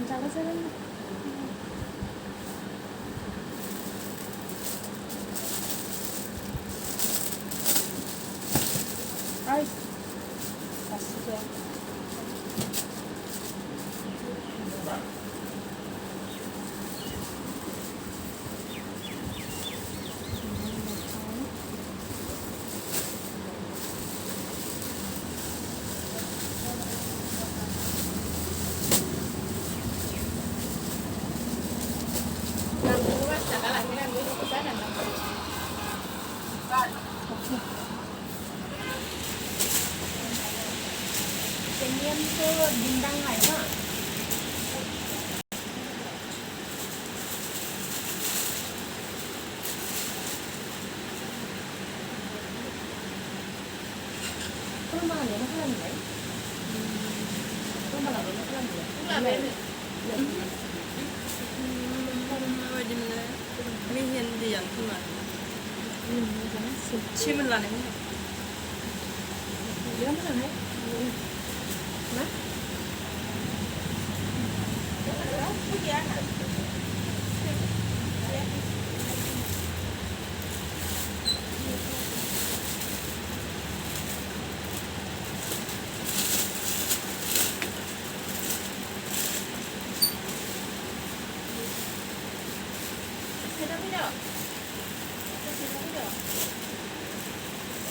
작아지는 아이 맛있어. Pengen ke bintang apa? Perempuan dia nak ni? Perempuan dia nak ni? Nak ni?ไม่เห็นดีอย่างขึ้นมาชื่อมันอะไรเนี่ย Dia mana ni? Nah.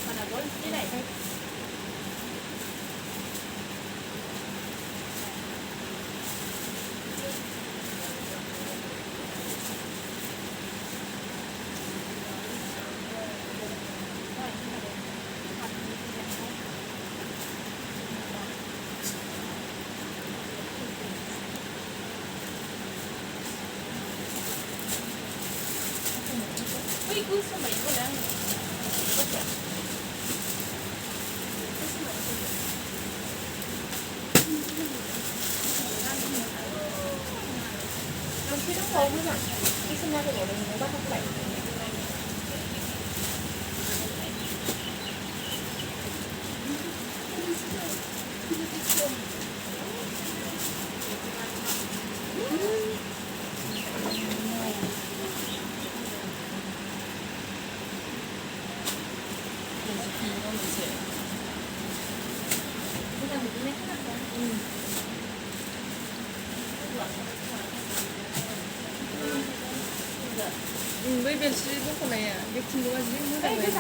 Mana boleh ni lah. Ui, sama itu lah. Baca. Nanti dah tahu kan? Ini mana boleh ni? Baca apa? 왜 벨시 먹고 나야? 내 친구가 지금 뭐라 왜?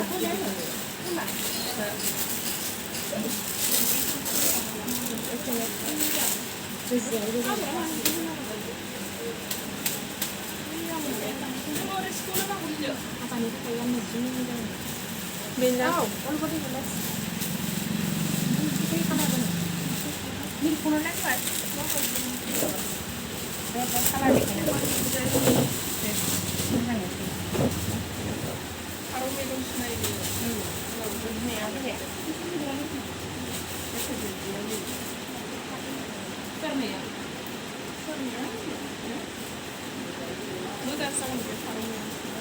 Mudah sangat berfarung.